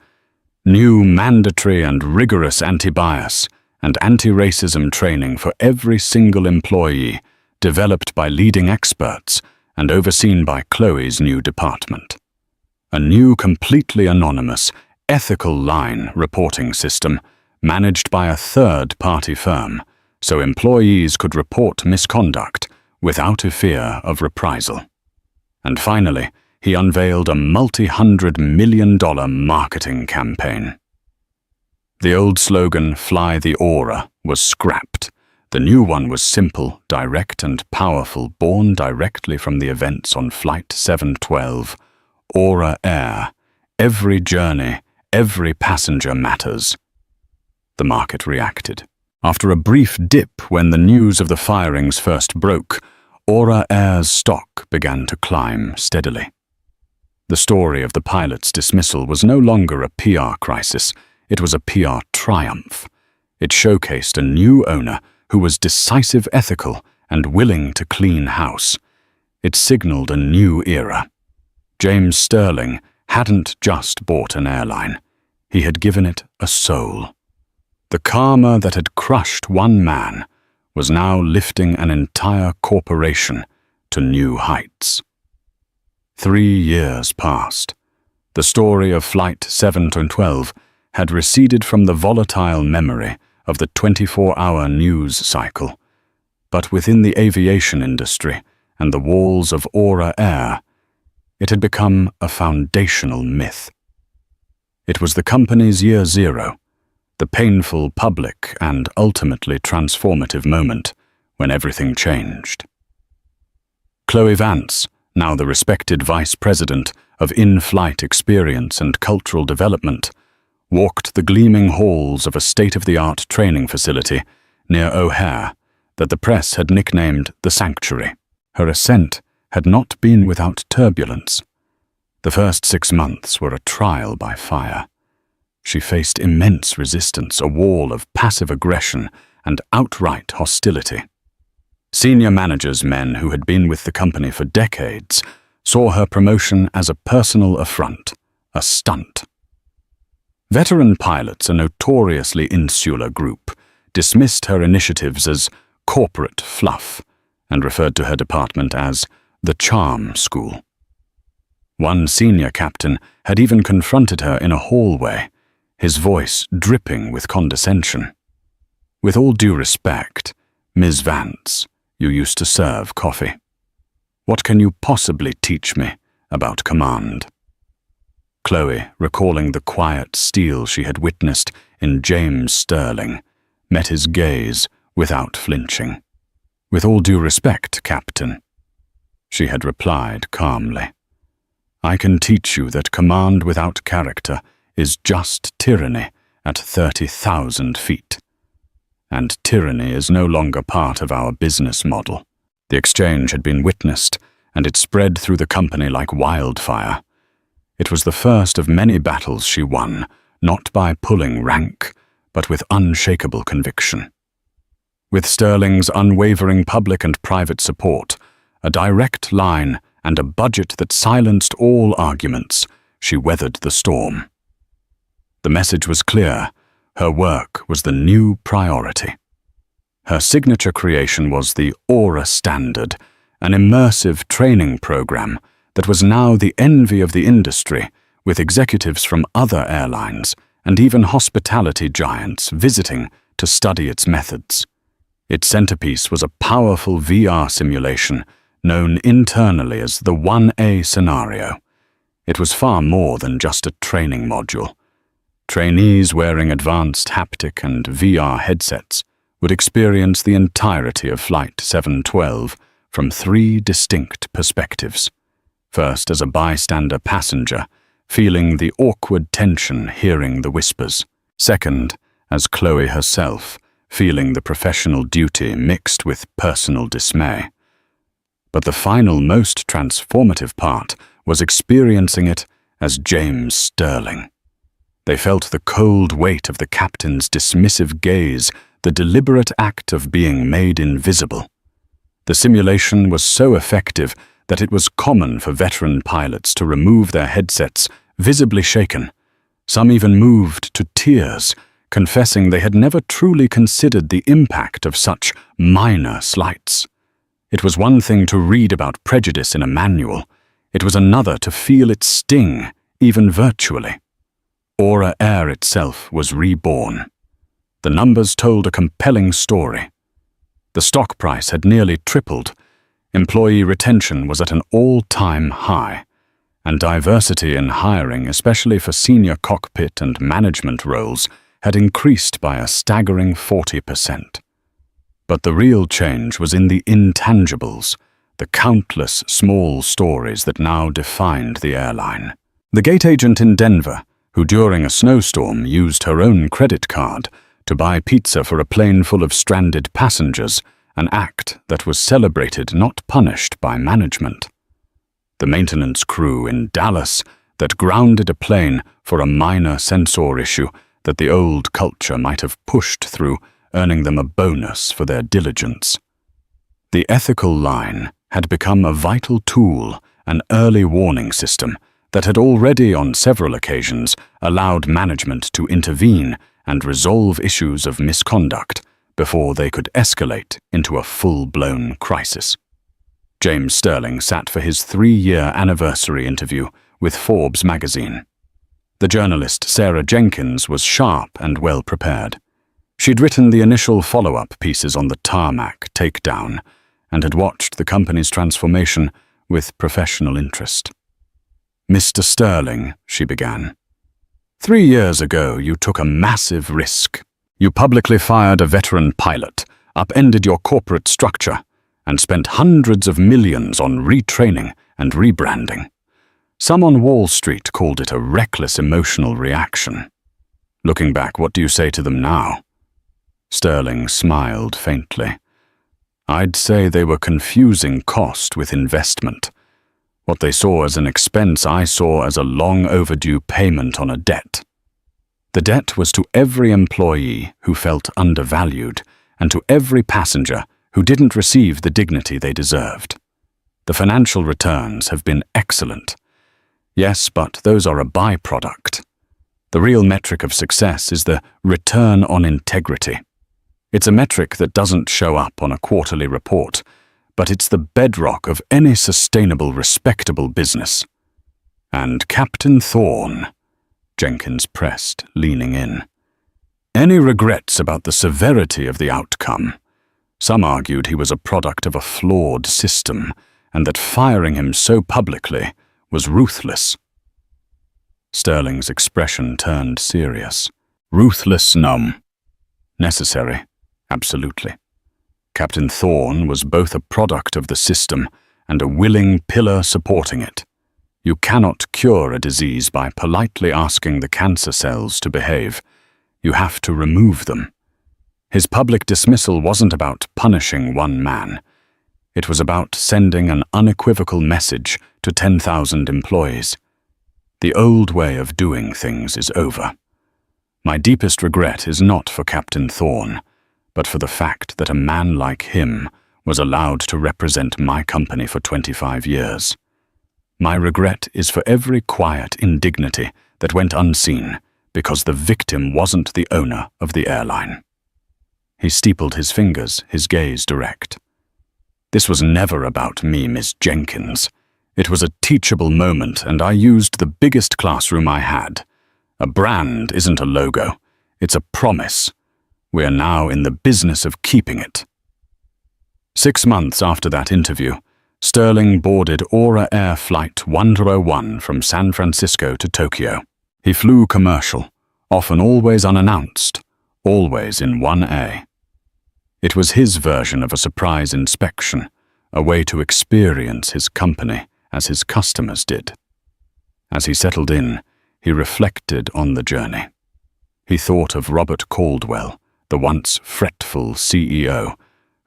New mandatory and rigorous anti-bias and anti-racism training for every single employee, developed by leading experts and overseen by Chloe's new department. A new, completely anonymous, ethical line reporting system managed by a third-party firm so employees could report misconduct without a fear of reprisal. And finally, he unveiled a multi-$100 million marketing campaign. The old slogan, "Fly the Aura," was scrapped. The new one was simple, direct, and powerful, born directly from the events on Flight 712. Aura Air. Every journey, every passenger matters. The market reacted. After a brief dip when the news of the firings first broke, Aura Air's stock began to climb steadily. The story of the pilot's dismissal was no longer a PR crisis, it was a PR triumph. It showcased a new owner who was decisive, ethical, and willing to clean house. It signaled a new era. James Sterling hadn't just bought an airline, he had given it a soul. The karma that had crushed one man was now lifting an entire corporation to new heights. 3 years passed. The story of Flight 712 had receded from the volatile memory of the 24-hour news cycle. But within the aviation industry and the walls of Aura Air, it had become a foundational myth. It was the company's year zero, the painful, public, and ultimately transformative moment when everything changed. Chloe Vance, now the respected vice president of in-flight experience and cultural development, walked the gleaming halls of a state-of-the-art training facility near O'Hare that the press had nicknamed the Sanctuary. Her ascent had not been without turbulence. The first 6 months were a trial by fire. She faced immense resistance, a wall of passive aggression and outright hostility. Senior managers, men who had been with the company for decades, saw her promotion as a personal affront, a stunt. Veteran pilots, a notoriously insular group, dismissed her initiatives as corporate fluff and referred to her department as the Charm School. One senior captain had even confronted her in a hallway, his voice dripping with condescension. "With all due respect, Ms. Vance, you used to serve coffee. What can you possibly teach me about command?" Chloe, recalling the quiet steel she had witnessed in James Sterling, met his gaze without flinching. "With all due respect, Captain," she had replied calmly. "I can teach you that command without character is just tyranny at 30,000 feet. And tyranny is no longer part of our business model." The exchange had been witnessed, and it spread through the company like wildfire. It was the first of many battles she won, not by pulling rank, but with unshakable conviction. With Sterling's unwavering public and private support, a direct line, and a budget that silenced all arguments, she weathered the storm. The message was clear. Her work was the new priority. Her signature creation was the Aura Standard, an immersive training program that was now the envy of the industry, with executives from other airlines and even hospitality giants visiting to study its methods. Its centerpiece was a powerful VR simulation known internally as the 1A scenario. It was far more than just a training module. Trainees wearing advanced haptic and VR headsets would experience the entirety of Flight 712 from 3 distinct perspectives. First, as a bystander passenger, feeling the awkward tension, hearing the whispers. Second, as Chloe herself, feeling the professional duty mixed with personal dismay. But the final, most transformative part was experiencing it as James Sterling. They felt the cold weight of the captain's dismissive gaze, the deliberate act of being made invisible. The simulation was so effective that it was common for veteran pilots to remove their headsets, visibly shaken. Some even moved to tears, confessing they had never truly considered the impact of such minor slights. It was one thing to read about prejudice in a manual. It was another to feel its sting, even virtually. Aura Air itself was reborn. The numbers told a compelling story. The stock price had nearly tripled. Employee retention was at an all-time high, and diversity in hiring, especially for senior cockpit and management roles, had increased by a staggering 40%. But the real change was in the intangibles, the countless small stories that now defined the airline. The gate agent in Denver, who during a snowstorm used her own credit card to buy pizza for a plane full of stranded passengers, an act that was celebrated, not punished, by management. The maintenance crew in Dallas that grounded a plane for a minor sensor issue that the old culture might have pushed through, earning them a bonus for their diligence. The ethical line had become a vital tool, an early warning system that had already on several occasions allowed management to intervene and resolve issues of misconduct before they could escalate into a full-blown crisis. James Sterling sat for his 3-year anniversary interview with Forbes magazine. The journalist Sarah Jenkins was sharp and well prepared. She'd written the initial follow-up pieces on the tarmac takedown and had watched the company's transformation with professional interest. "Mr. Sterling," she began, 3 years ago you took a massive risk. You publicly fired a veteran pilot, upended your corporate structure, and spent hundreds of millions on retraining and rebranding. Some on Wall Street called it a reckless emotional reaction. Looking back, what do you say to them now? Sterling smiled faintly. I'd say they were confusing cost with investment. What they saw as an expense, I saw as a long overdue payment on a debt. The debt was to every employee who felt undervalued and to every passenger who didn't receive the dignity they deserved. The financial returns have been excellent. Yes, but those are a byproduct. The real metric of success is the return on integrity. It's a metric that doesn't show up on a quarterly report, but it's the bedrock of any sustainable, respectable business. And Captain Thorne, Jenkins pressed, leaning in. Any regrets about the severity of the outcome? Some argued he was a product of a flawed system, and that firing him so publicly was ruthless. Sterling's expression turned serious. Ruthless, no. Necessary, absolutely. Captain Thorne was both a product of the system and a willing pillar supporting it. You cannot cure a disease by politely asking the cancer cells to behave. You have to remove them. His public dismissal wasn't about punishing one man. It was about sending an unequivocal message to 10,000 employees. The old way of doing things is over. My deepest regret is not for Captain Thorne, but for the fact that a man like him was allowed to represent my company for 25 years. My regret is for every quiet indignity that went unseen because the victim wasn't the owner of the airline. He steepled his fingers, his gaze direct. This was never about me, Miss Jenkins. It was a teachable moment, and I used the biggest classroom I had. A brand isn't a logo. It's a promise. We are now in the business of keeping it. 6 months after that interview, Sterling boarded Aura Air Flight 101 from San Francisco to Tokyo. He flew commercial, often always unannounced, always in 1A. It was his version of a surprise inspection, a way to experience his company as his customers did. As he settled in, he reflected on the journey. He thought of Robert Caldwell, the once fretful CEO,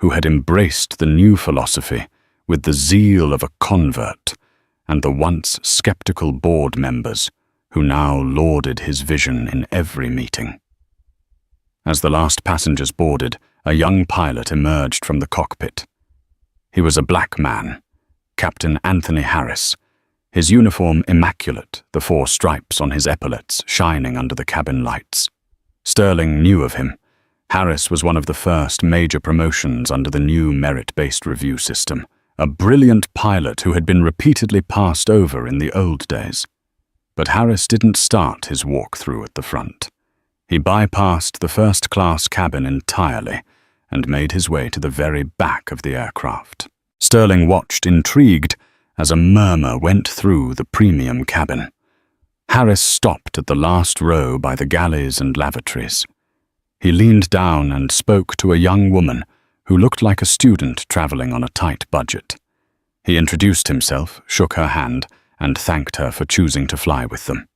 who had embraced the new philosophy with the zeal of a convert, and the once skeptical board members who now lauded his vision in every meeting. As the last passengers boarded, a young pilot emerged from the cockpit. He was a black man, Captain Anthony Harris, his uniform immaculate, the 4 stripes on his epaulets shining under the cabin lights. Sterling knew of him. Harris was one of the first major promotions under the new merit-based review system, a brilliant pilot who had been repeatedly passed over in the old days. But Harris didn't start his walkthrough at the front. He bypassed the first-class cabin entirely and made his way to the very back of the aircraft. Sterling watched, intrigued, as a murmur went through the premium cabin. Harris stopped at the last row by the galleys and lavatories. He leaned down and spoke to a young woman who looked like a student traveling on a tight budget. He introduced himself, shook her hand, and thanked her for choosing to fly with them.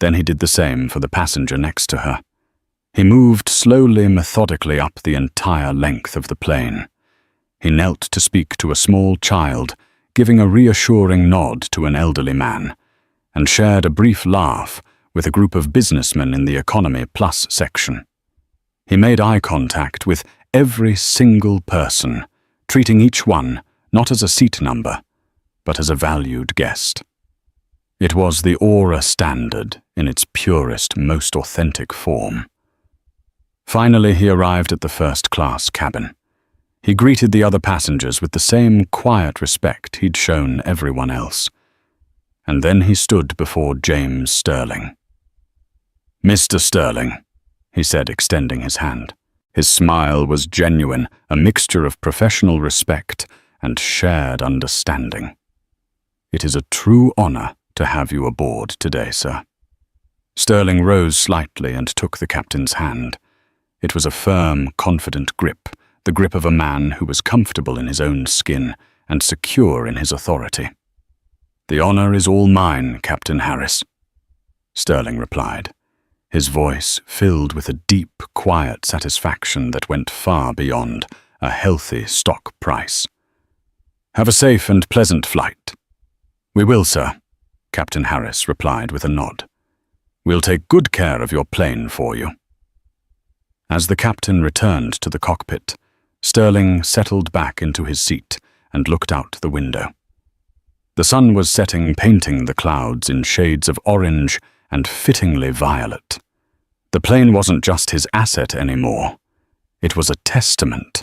Then he did the same for the passenger next to her. He moved slowly, methodically up the entire length of the plane. He knelt to speak to a small child, giving a reassuring nod to an elderly man, and shared a brief laugh with a group of businessmen in the Economy Plus section. He made eye contact with every single person, treating each one not as a seat number, but as a valued guest. It was the Aura standard in its purest, most authentic form. Finally, he arrived at the first-class cabin. He greeted the other passengers with the same quiet respect he'd shown everyone else. And then he stood before James Sterling. "Mr. Sterling," he said, extending his hand. His smile was genuine, a mixture of professional respect and shared understanding. "It is a true honor to have you aboard today, sir." Sterling rose slightly and took the captain's hand. It was a firm, confident grip, the grip of a man who was comfortable in his own skin and secure in his authority. "The honor is all mine, Captain Harris," Sterling replied, his voice filled with a deep, quiet satisfaction that went far beyond a healthy stock price. "Have a safe and pleasant flight." "We will, sir," Captain Harris replied with a nod. "We'll take good care of your plane for you." As the captain returned to the cockpit, Sterling settled back into his seat and looked out the window. The sun was setting, painting the clouds in shades of orange and fittingly violet. The plane wasn't just his asset anymore. It was a testament.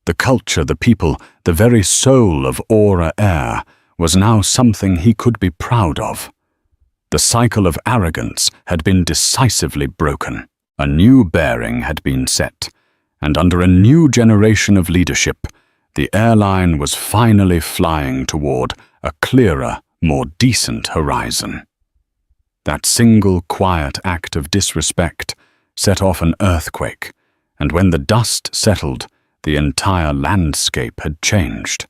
The culture, the people, the very soul of Aura Air was now something he could be proud of. The cycle of arrogance had been decisively broken. A new bearing had been set, and under a new generation of leadership, the airline was finally flying toward a clearer, more decent horizon. That single quiet act of disrespect set off an earthquake, and when the dust settled, the entire landscape had changed.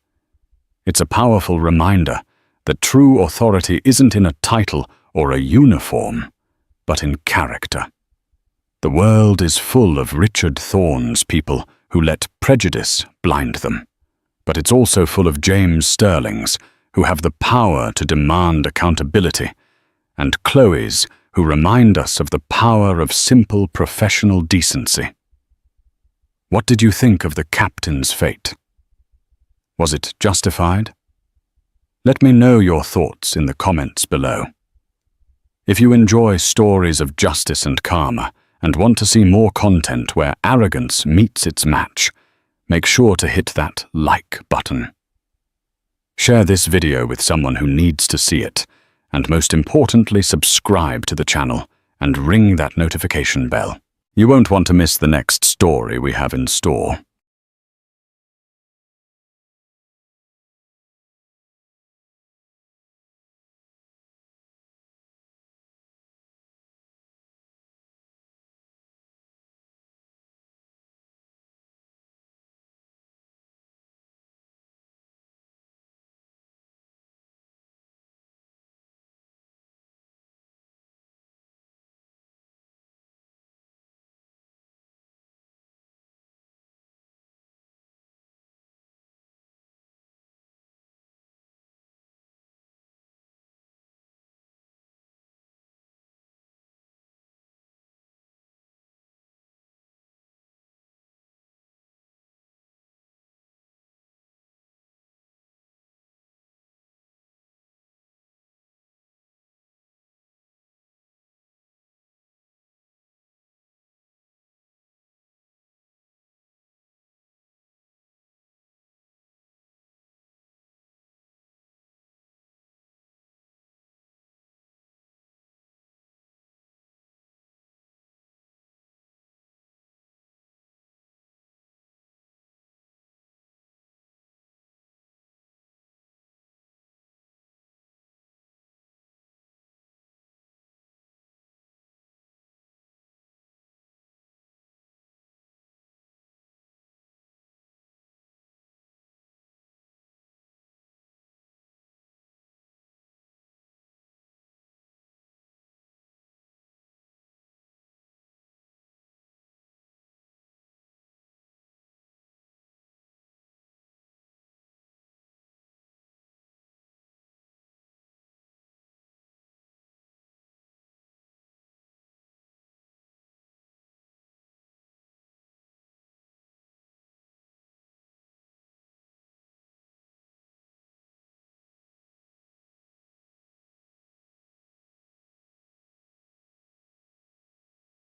It's a powerful reminder that true authority isn't in a title or a uniform, but in character. The world is full of Richard Thorne's people who let prejudice blind them, but it's also full of James Sterling's who have the power to demand accountability, and Chloe's who remind us of the power of simple professional decency. What did you think of the captain's fate? Was it justified? Let me know your thoughts in the comments below. If you enjoy stories of justice and karma and want to see more content where arrogance meets its match, make sure to hit that like button. Share this video with someone who needs to see it, and most importantly, subscribe to the channel and ring that notification bell. You won't want to miss the next story we have in store.